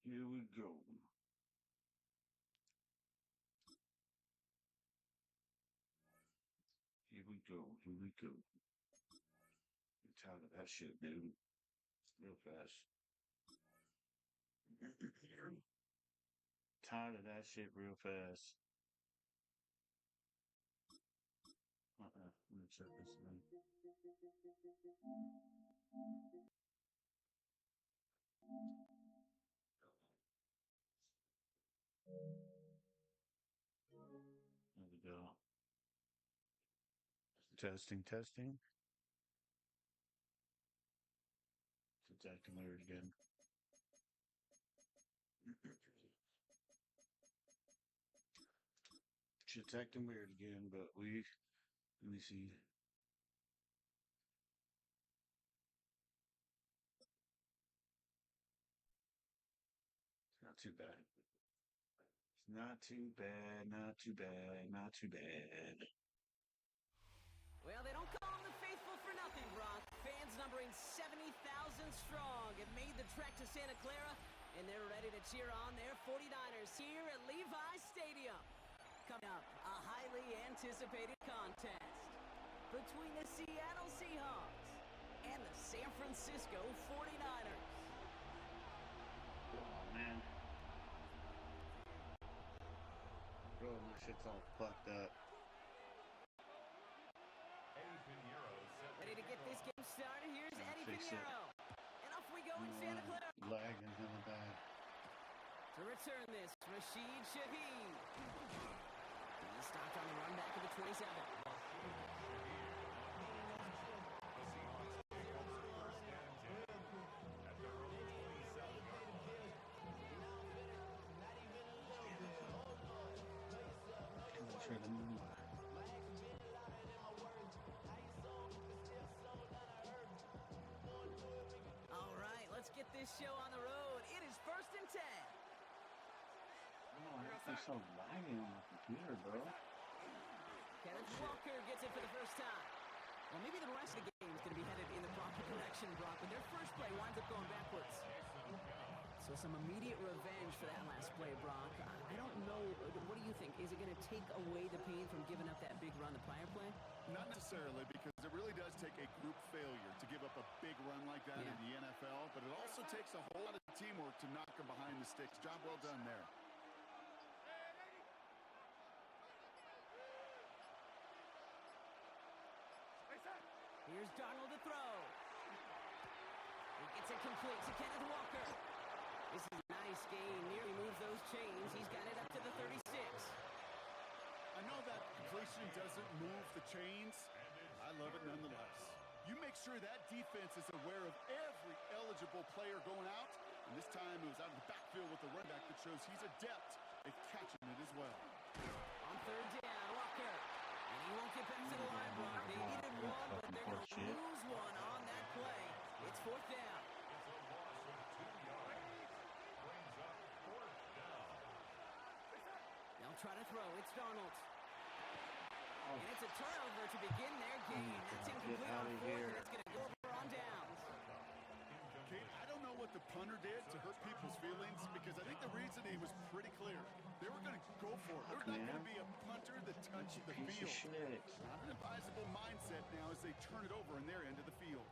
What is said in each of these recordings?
Here we go. Here we go. Here we go. Get tired of that shit, dude. Real fast. Tired of that shit real fast. Let me check this thing. There we go. Testing, testing. It's acting weird again. Shit's acting weird again, but let me see. It's not too bad. It's not too bad, not too bad, not too bad. Well, they don't call them the faithful for nothing, Brock. Fans numbering 70,000 strong have made the trek to Santa Clara, and they're ready to cheer on their 49ers here at Levi's Stadium. Coming up, a highly anticipated contest between the Seattle Seahawks and the San Francisco 49ers. Oh, man. Bro, my shit's all fucked up. Ready to get this game started? Here's Eddie Pinheiro. And off we go in Santa Clara. Lagging hella bad. To return this, Rashid Shaheed. He stopped on the run back of the 27. All right, let's get this show on the road. It is 1st and 10. Oh, it's so lagging on my computer, bro. Kenneth Walker gets it for the first time. Well, maybe the rest of the game is going to be headed in the proper direction, Brock, but their first play winds up going backwards. So some immediate revenge for that last play, Brock. I don't know. What do you think? Is it going to take away the pain from giving up that big run the prior play? Not necessarily, because it really does take a group failure to give up a big run like that in the NFL, but it also takes a whole lot of teamwork to knock them behind the sticks. Job well done there. Here's Darnold to throw. He gets it complete to Kenneth Walker. This is a nice game. Nearly moves those chains. He's got it up to the 36. I know that completion doesn't move the chains. I love it nonetheless. You make sure that defense is aware of every eligible player going out. And this time it was out of the backfield with the run back that shows he's adept at catching it as well. On 3rd down, Walker. And he won't get back to the line, Brock. They needed one, but they're going to lose one on that play. It's 4th down. They'll try to throw. It's Darnold. And it's a turnover to begin their game. That's incomplete on 4th, and it's going to go over on downs. Kate, I don't know what the punter did to hurt people's feelings, because I think the reasoning was pretty clear. They were going to go for it. There's not going to be a punter that touched the field. Not an advisable mindset now as they turn it over in their end of the field.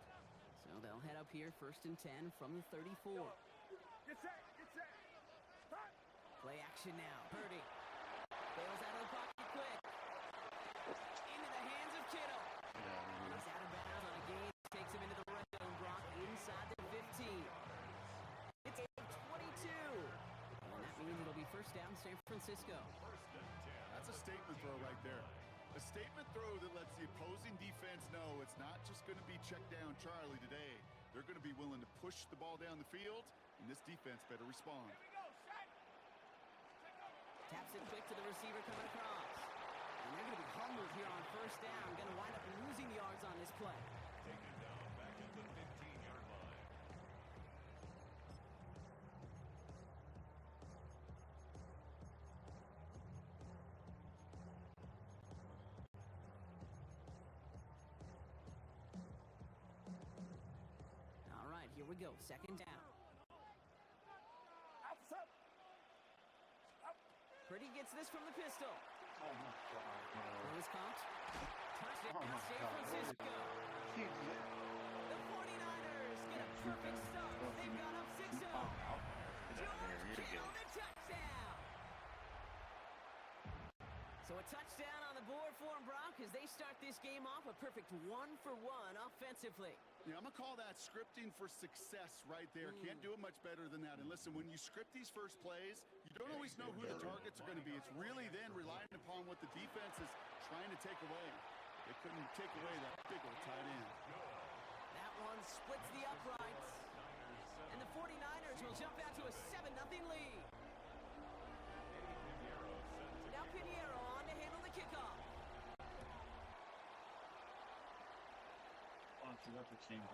So they'll head up here 1st and 10 from the 34. Get set, get set. Hot. Play action now. Purdy bails out of the pocket quick. Into the hands of Kittle. He's out of bounds on a gain. Takes him into the red zone, Brock, inside the 15. It's 22. And that means it'll be 1st down San Francisco. That's a statement throw right there. A statement throw that lets the opposing defense know it's not just going to be check down Charlie today. They're going to be willing to push the ball down the field, and this defense better respond. Taps it quick to the receiver coming across. And they're going to be humbled here on 1st down. Going to wind up losing yards on this play. Taken down back at the 15-yard line. All right, here we go. 2nd down. Purdy gets this from the pistol. Oh my God, no. Lewis comped. Touchdown, Oh my San God, what is Francisco. The 49ers get a perfect start. They've got up 6-0. George Kittle the touchdown. So a touchdown on the board for them, Brock, as they start this game off a perfect 1-for-1 offensively. Yeah, I'm going to call that scripting for success right there. Can't do it much better than that. And listen, when you script these first plays, you don't always know who the targets are going to be. It's really then relying upon what the defense is trying to take away. They couldn't take away that big old tight end. That one splits the uprights. And the 49ers will jump out to a 7-0 lead. Now Pinheiro on to handle the kickoff.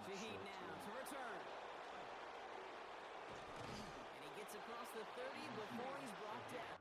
Shaheed now to return. And he gets across the 30 before he's brought down.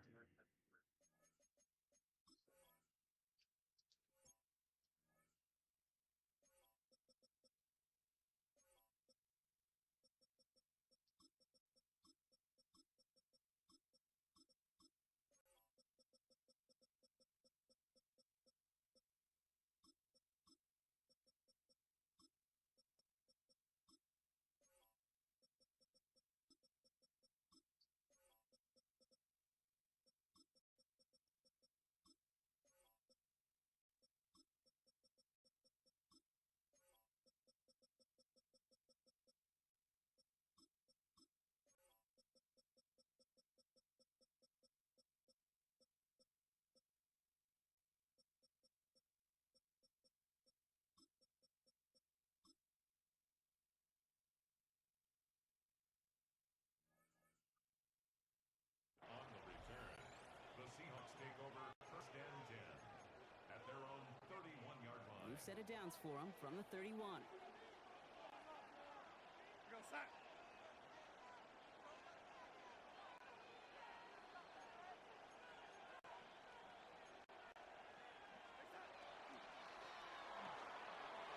On the return, the Seahawks take over 1st and 10 at their own 31-yard line. We've set it downs for him from the 31. Go, sack.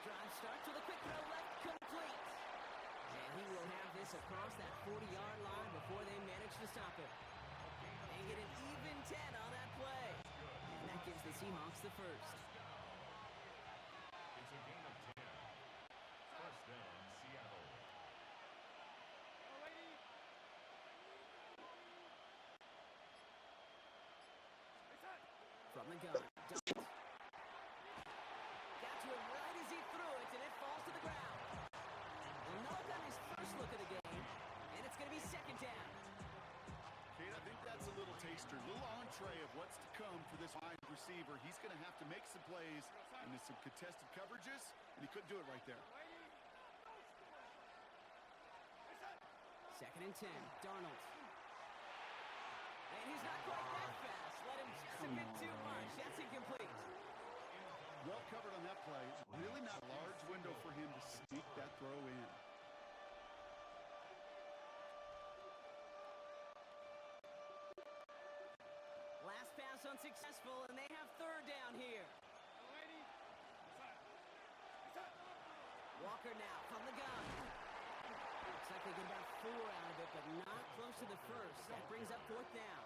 Drive starts with a quick throw left, complete. And he will have this across that 40-yard line before they manage to stop it. They get an even 10 on that play. And that gives the Seahawks the first. It's a gain of 10. 1st down, Seattle. From the gun, dumped. Got to him right as he threw it, and it falls to the ground. Well, Noah got his first look of the game, and it's going to be 2nd down. Kate, I think that's a little taster, a little entree of what's to come for this wide receiver. He's going to have to make some plays into some contested coverages, and he couldn't do it right there. 2nd and 10, Darnold. And he's not quite that fast. Let him just a bit too much. That's incomplete. Well covered on that play. Really not a large window for him to sneak that throw in. Last pass unsuccessful, and they have 3rd down here. Walker now from the gun. Looks like they get about 4 out of it, but not close to the first. That brings up 4th down.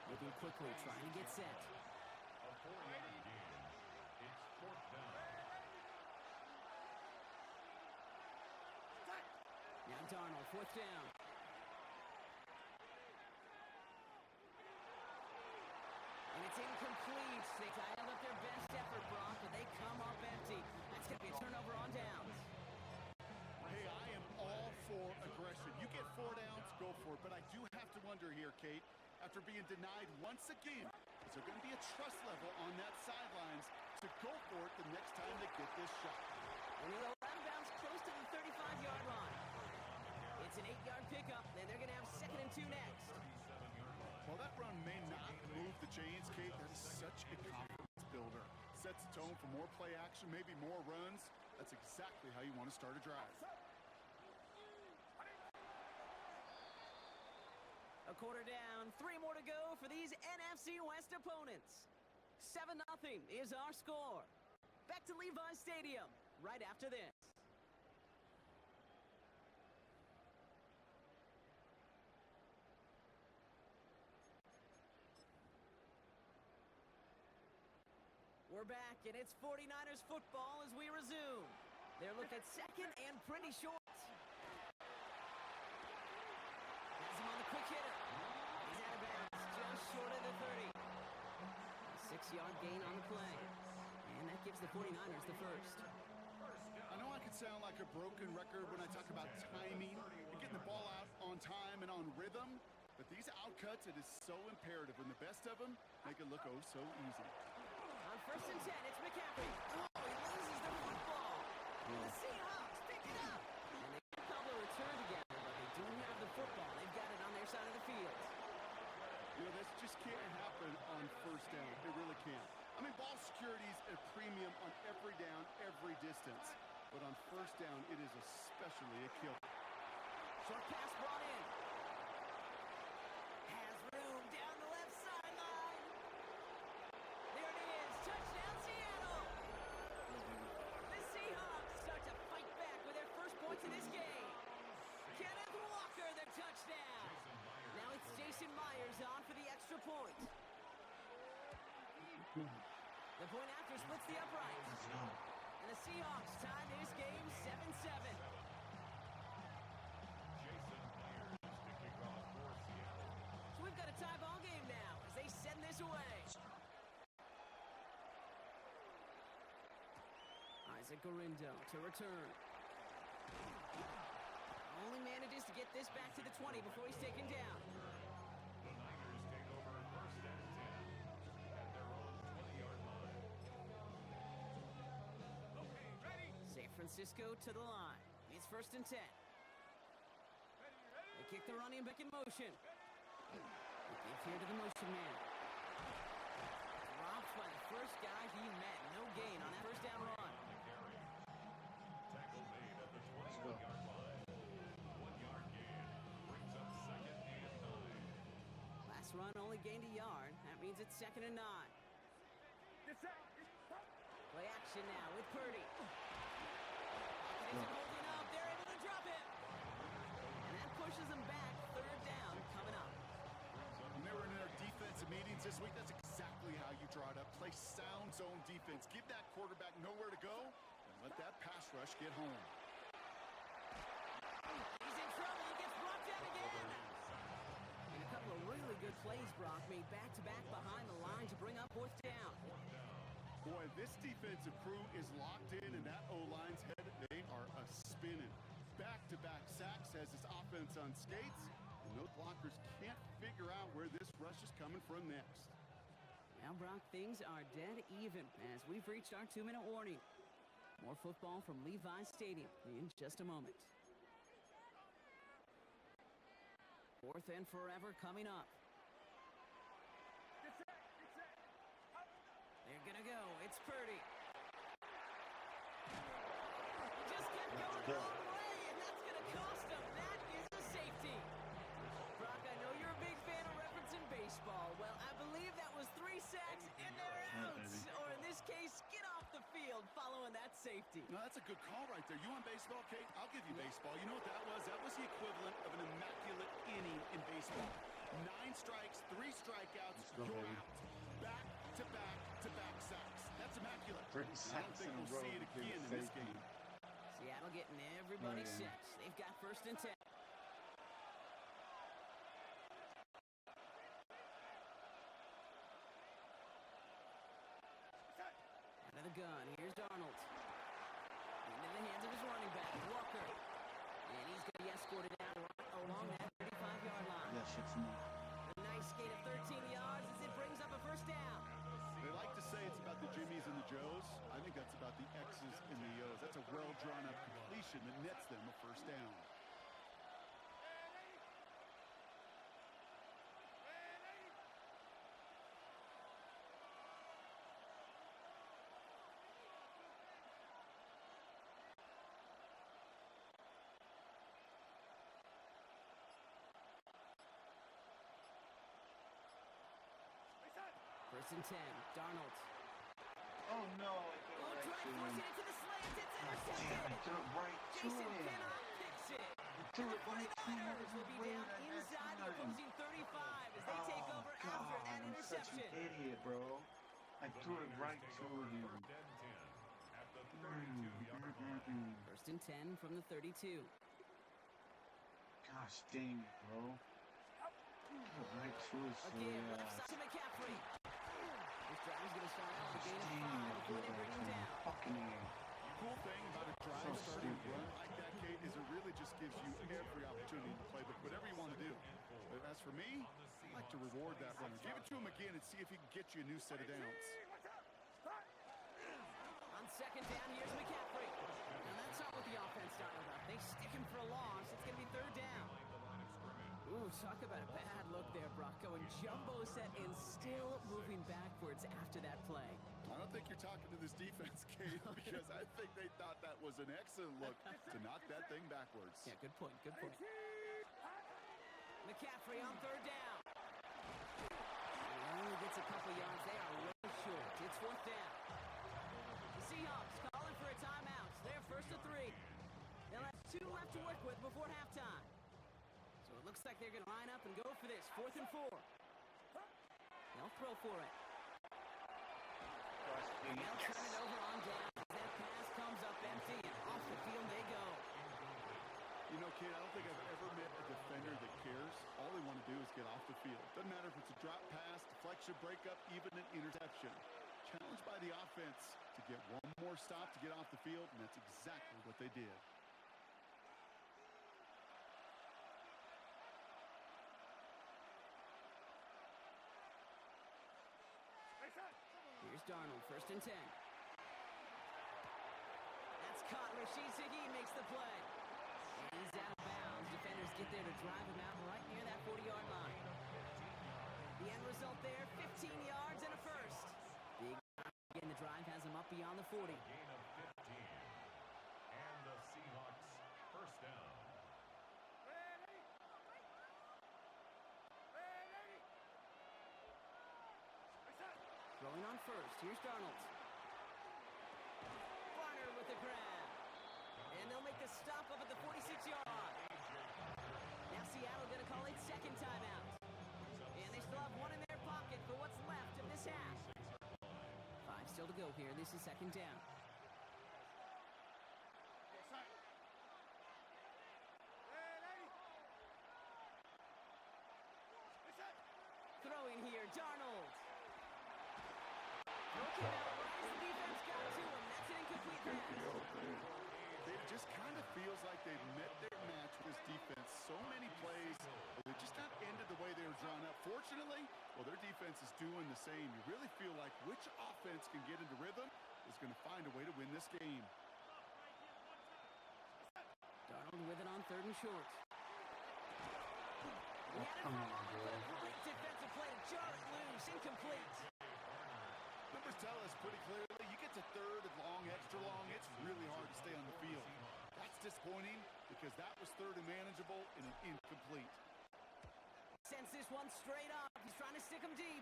Moving quickly, trying to get set. A 4-yard gain. It's 4th down. Now Darnold, 4th down. And it's incomplete. They dialed up their best effort, Brock, but they come up empty. That's going to be a turnover on downs. Hey, I am all for aggression. You get 4 downs, go for it. But I do have to wonder here, Kate, after being denied once again, is there going to be a trust level on that sidelines to go for it the next time they get this shot? And he'll out of bounds close to the 35-yard line. It's an 8-yard pickup, and they're going to have 2nd and 2 next. While that run may not move the chains, Kate, that is such a confidence builder. Sets the tone for more play action, maybe more runs. That's exactly how you want to start a drive. A quarter down, 3 more to go for these NFC West opponents. 7-0 is our score. Back to Levi Stadium right after this. We're back, and it's 49ers football as we resume. They're looking second and pretty short. Has him on the quick hitter. He's out of bounds, just short of the 30. A 6-yard gain on the play. And that gives the 49ers the first. I know I can sound like a broken record when I talk about timing and getting the ball out on time and on rhythm, but these outcuts, it is so imperative, and the best of them make it look oh so easy. On 1st and 10, it's McCaffrey. Oh, he loses the football. The Seahawks pick it up. And they can cobble a return together, but they do have the football. They've got it on their side of the field. You know, this just can't happen on 1st down. It really can't. I mean, ball security is a premium on every down, every distance. But on 1st down, it is especially a kill. Short pass brought in. Has room down the left sideline. There it is. Touchdown, Seattle. The Seahawks start to fight back with their first points in this game. Kenneth Walker, the touchdown. Now it's Jason Myers on for the extra point. The point after splits the uprights. And the Seahawks tie this game 7-7. So we've got a tie ball game now as they send this away. Isaac Gorindo to return. Only manages to get this back to the 20 before he's taken down. The Niners take over 1st and 10 at their own 20-yard line. Okay, ready? San Francisco to the line. It's 1st and 10. They kick the running back in motion. They give here to the motion man. Drops by the first guy he met. No gain on that 1st down run. Tackle made at the 21-yard line. 1-yard gain brings up 2nd and 9. Last run only gained a yard. That means it's 2nd and 9. Play action now with Purdy. Isn't holding up. They're able to drop it. And that pushes them back. 3rd down coming up. When they were in their defensive meetings this week, that's exactly how you draw it up. Play sound zone defense. Give that quarterback nowhere to go, and let that pass rush get home. He's in trouble. He gets brought down again. And a couple of really good plays, Brock, made back-to-back behind the line to bring up 4th down. Boy, this defensive crew is locked in, and that O-line's head, they are a-spinning. Back-to-back sacks has this offense on skates, and those blockers can't figure out where this rush is coming from next. Now, Brock, things are dead even as we've reached our 2-minute warning. More football from Levi's Stadium in just a moment. 4th and forever coming up. They're going to go. It's Purdy. Just kept going the wrong way, and that's going to cost him. That is a safety. Brock, I know you're a big fan of referencing baseball. Well, I believe that was 3 sacks, and they're out. Or in this case, get off the field following that safety. No, that's a good call right there. You want baseball, Kate? I'll give you baseball. You know what that was? That was the equivalent of an immaculate inning in baseball. 9 strikes, 3 strikeouts, you're out. Back-to-back sacks. That's immaculate. I don't think we'll see it again in this game. Seattle getting everybody set. They've got 1st and 10. Out of the gun. Here's Darnold. Into the hands of his running back, Walker. And he's going to be escorted out along that 35-yard line. That shit's me. A nice gain of 13 yards as it brings up a 1st down. They like to say it's about the Jimmies and the Joes. I think that's about the X's and the O's. That's a well-drawn-up completion that nets them a 1st down. First and 10, Darnold. Oh no, I Oh, threw try it right forcing to him. it to the slant. It's Damn, I intercepted. threw it right to Jason him. Pinnock picks it. I threw it right to him. 49ers will be down inside the opposing 35 as they take over after that I'm such interception. an idiot, bro. I threw it right to him. First and 10 at the 32-yard line. First and 10 from the 32. Gosh dang it, bro. Right to his silly Again, left ass. side to McCaffrey. This drive's going to start out with a gain of Dang 5 it, before they bring him down. fucking A. Cool thing about a drive So starting stupid. run like that, Kate, is it really just gives you every opportunity to play whatever you want to do. But as for me, I like to reward that runner. Give it to him again and see if he can get you a new set of downs. On second down, here's McCaffrey. Now that's not what the offense dialed up. They stick him for a loss. It's going to be third down. Ooh, talk about a bad look there, Brock. Going jumbo set and still moving backwards after that play. I don't think you're talking to this defense, Kate, because I think they thought that was an excellent look to knock that thing backwards. Yeah, good point, good point. McCaffrey on third down. He only gets a couple yards. They are way short. It's fourth down. The Seahawks calling for a timeout. They're first to 3. They'll have 2 left to work with before halftime. So it looks like they're going to line up and go for this. 4th and 4. They'll throw for it. And they'll turn it over on down. That pass comes up empty, and off the field they go. You know, Kate, I don't think I've ever met a defender that cares. All they want to do is get off the field. Doesn't matter if it's a drop pass, deflection, breakup, even an interception. Challenged by the offense to get one more stop to get off the field, and that's exactly what they did. Here's Darnold, first and 10. That's caught. Rashid Shaheed makes the play. And he's out of bounds. Defenders get there to drive him out right near that 40-yard line. The end result there, 15 yards and a first. Big again, the drive has him up beyond the 40. Gain of 15. And the Seahawks first down. Throwing on first. Here's Darnold. Barner with the grab. And they'll make the stop up at the 46-yard line. Now Seattle going to call it second timeout. And they still have one in their pocket for what's left of this half. 5 still to go here. This is second down. Throwing here, Darnold. Broken out right as the defense got to him. That's an incomplete pass. It just kind of feels like they've met their match with this defense. So many plays, they just not ended the way they were drawn up. Fortunately, well, their defense is doing the same. You really feel like which offense can get into rhythm is going to find a way to win this game. Darnold with it on third and short. He had it for a moment, but a great defensive play to jar it loose. Incomplete. Numbers tell us pretty clearly, you get to third and long, extra long, it's really hard to stay on the field. That's disappointing because that was third and manageable and an incomplete. Sends this one straight up. He's trying to stick him deep.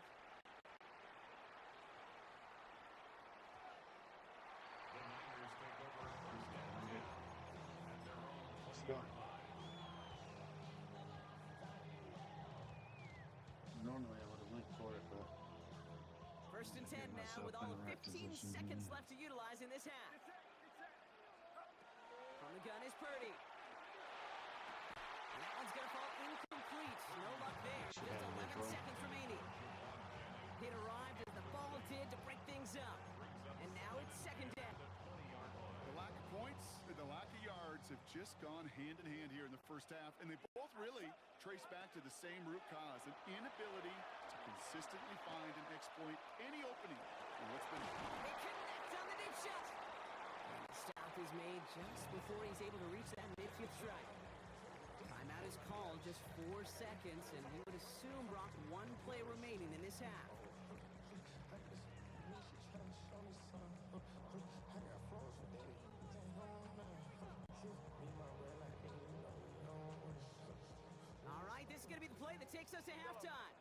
The Niners take over first and 10 at their own Let's go. 20-yard line. Normally I would have went for it, but First and 10 now myself with all in of the right 15 position seconds here. left to utilize in this half. From the gun is Purdy. And that one's going to fall incomplete. No luck there. Just 11 seconds remaining. It arrived as the ball did to break things up. And now it's second down. The lack of points and the lack of yards have just gone hand in hand here in the first half, and they both really trace back to the same root cause, an inability to consistently find and exploit any opening in what's been. They connect on the deep shot. And the stop is made just before he's able to reach that midfield strike. Timeout is called, just 4 seconds, and we would assume, Brock, 1 play remaining in this half. All right, this is going to be the play that takes us to halftime.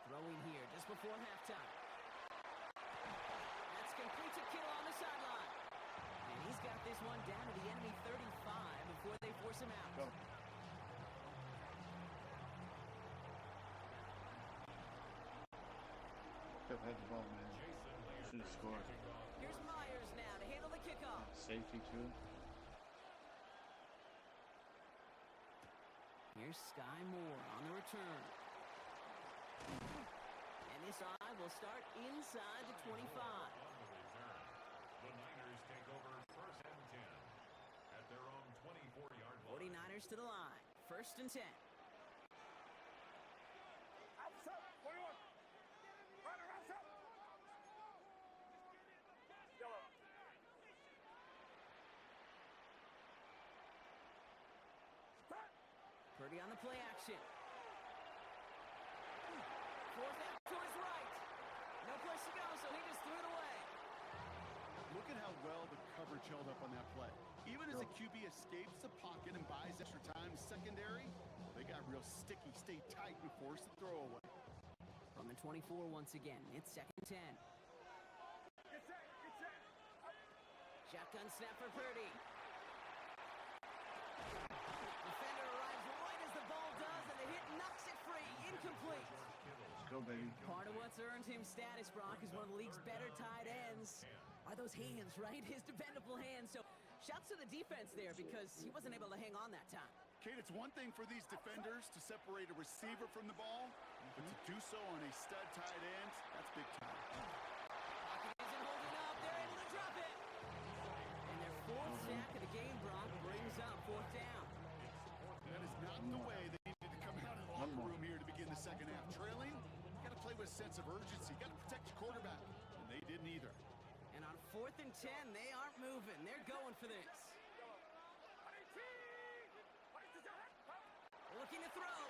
Throwing here just before halftime. That's complete to Kittle on the sideline. And he's got this one down to the enemy 35 before they force him out. Go. Could have had the ball, man. Should have scored. Here's Myers now to handle the kickoff. Safety, too. Here's Sky Moore on the return. And this drive will start inside the 25. The Niners take over first and 10 at their own 24-yard line. 49ers to the line. First and 10. Purdy on the play action. Fourth out to his right. No place to go, so he just threw it away. Look at how well the coverage held up on that play. Even as the QB escapes the pocket and buys extra time secondary, they got real sticky, stay tight, and force the throw away. From the 24 once again, it's second 10. Shotgun snap for Purdy. Defender arrives right as the ball does, and the hit knocks it free. Incomplete. Let's go, baby. Part of what's earned him status, Brock, is one of the league's better tight ends. Are those hands, right? His dependable hands. So shouts to the defense there because he wasn't able to hang on that time. Kate, it's one thing for these defenders to separate a receiver from the ball, but to do so on a stud tight end, that's big time. Pocket isn't holding up. They're able to drop it. And their fourth sack of the game, Brock, brings up fourth down. That is not the way they needed to come out of the locker room here to begin the second half. Trailing, you got to play with a sense of urgency. You got to protect your quarterback, and they didn't either. And on fourth and 10, they aren't moving. They're going for this. Looking to throw.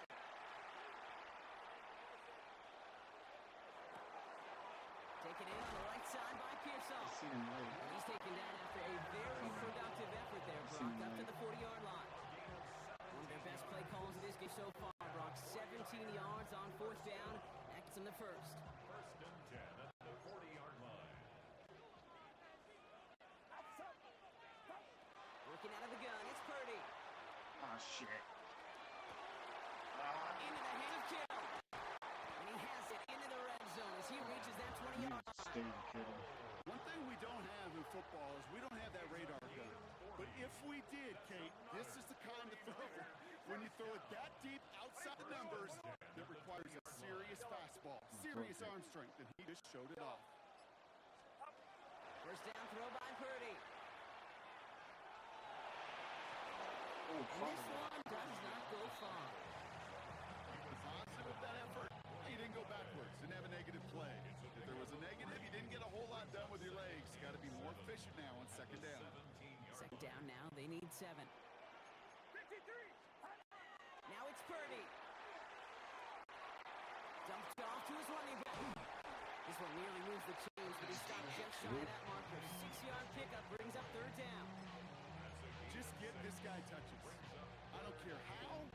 Taken in on the right side by Pearsall. I seen him late. And he's taken down after a very productive effort there, Brock, up to the 40-yard line. One of their best play calls of this game so far, Brock. 17 yards on fourth down. That gets them the first. First and 10 at the 40-yard line. Working out of the gun, it's Purdy. Ah, shit. Into the hand of Kittle. And he has it into the red zone as he reaches that 20-yard line. Stay Kittle. One thing we don't have in football is we don't have that radar gun. But if we did, Kate, this is the kind of throw. When you throw it that deep outside the numbers, that requires a serious fastball, serious arm strength, and he just showed it off. First down throw by Purdy. Oh, And this one does not go far. He was positive with that effort. He didn't go backwards, didn't have a negative play. If there was a negative, you didn't get a whole lot done with your legs. Got to be more efficient now on second down. Second down now, they need 7. Now it's Purdy. Dumped off to his running back. This one nearly moves the chains, but he stopped just shy of that marker. 6-yard pickup brings up third down. Just get this guy touches. I don't care how,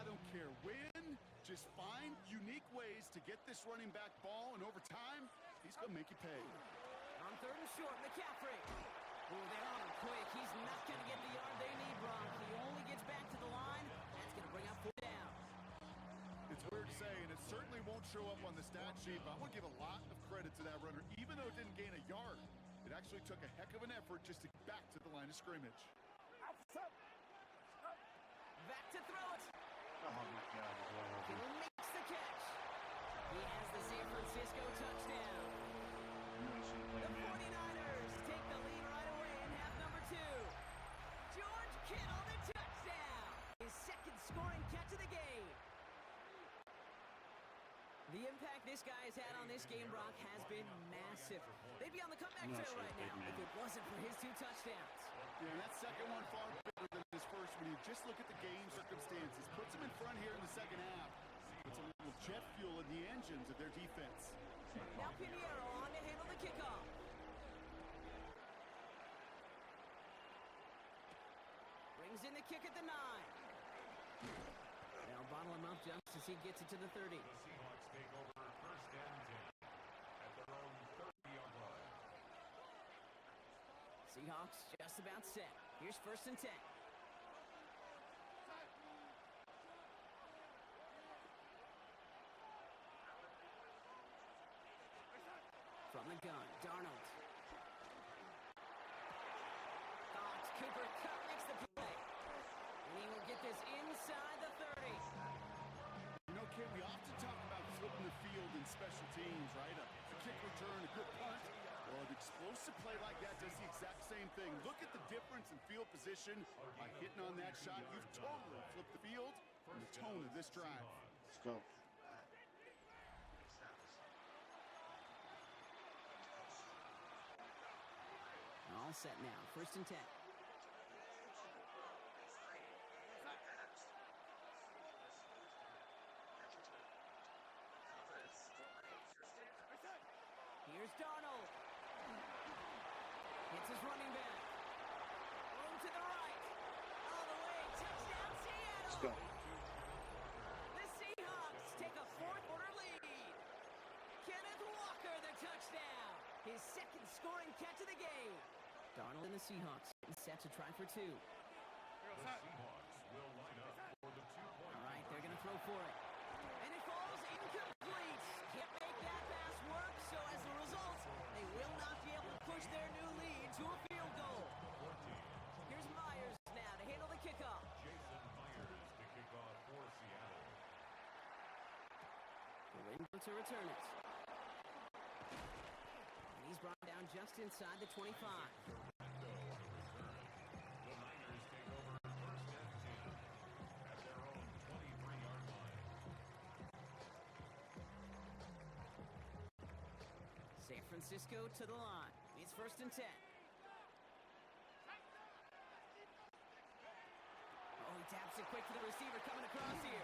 I don't care when. Just find unique ways to get this running back ball, and over time, he's going to make you pay. On third and short, McCaffrey. Oh, they're on him quick. He's not going to get the yard they need, Brock. He only gets back to the line. That's going to bring up fourth down. It's weird to say, and it certainly won't show up on the stat sheet, but I want to give a lot of credit to that runner. Even though it didn't gain a yard, it actually took a heck of an effort just to get back to the line of scrimmage. Back to throw it. Oh, my God. Kittle makes the catch. He has the San Francisco touchdown. The 49ers take the lead right away in half number 2. George Kittle, the touchdown. His second scoring catch of the game. The impact this guy has had on this game, Brock, has been massive. They'd be on the comeback trail right now if it wasn't for his 2 touchdowns. Yeah, that second one far better than his first when you just look at the game circumstances. Puts him in front here in the second half. Puts a little jet fuel in the engines of their defense. Now Pinheiro on to handle the kickoff. Brings in the kick at the 9. They'll bottle him up just as he gets it to the 30. The Seahawks take over first and 10 at their own 30-yard line. Seahawks just about set. Here's first and 10. From the gun, Darnold. Fox, Cooper Kupp makes the play. And he will get this inside the 30. You know, Kate, we often talk about flipping the field in special teams, right? A kick return, a good punt. Well, an explosive play like that does the exact same thing. Look at the difference in field position. By hitting on that shot, you've totally flipped the field and the tone of this drive. Let's go. All set now, 1st and 10. Here's Darnold. Hits his running back. Room to the right. All the way. Touchdown, Seattle. Let's go. The Seahawks take a 4th-quarter lead. Kenneth Walker, the touchdown. His 2nd scoring catch of the game. Darnold and the Seahawks getting set to try for 2. The Seahawks will line up for the 2-point. All right, they're going to throw for it. And it falls incomplete. Can't make that pass work, so as a result, they will not be able to push their new lead to a field goal. Here's Myers now to handle the kickoff. Jason Myers to kick off for Seattle. Wingo to return it. And he's brought down just inside the 25. Orlando on the return. The Niners take over 1st and 10 at their own 23-yard line. San Francisco to the line. It's 1st and 10. Oh, he taps it quick to the receiver coming across here.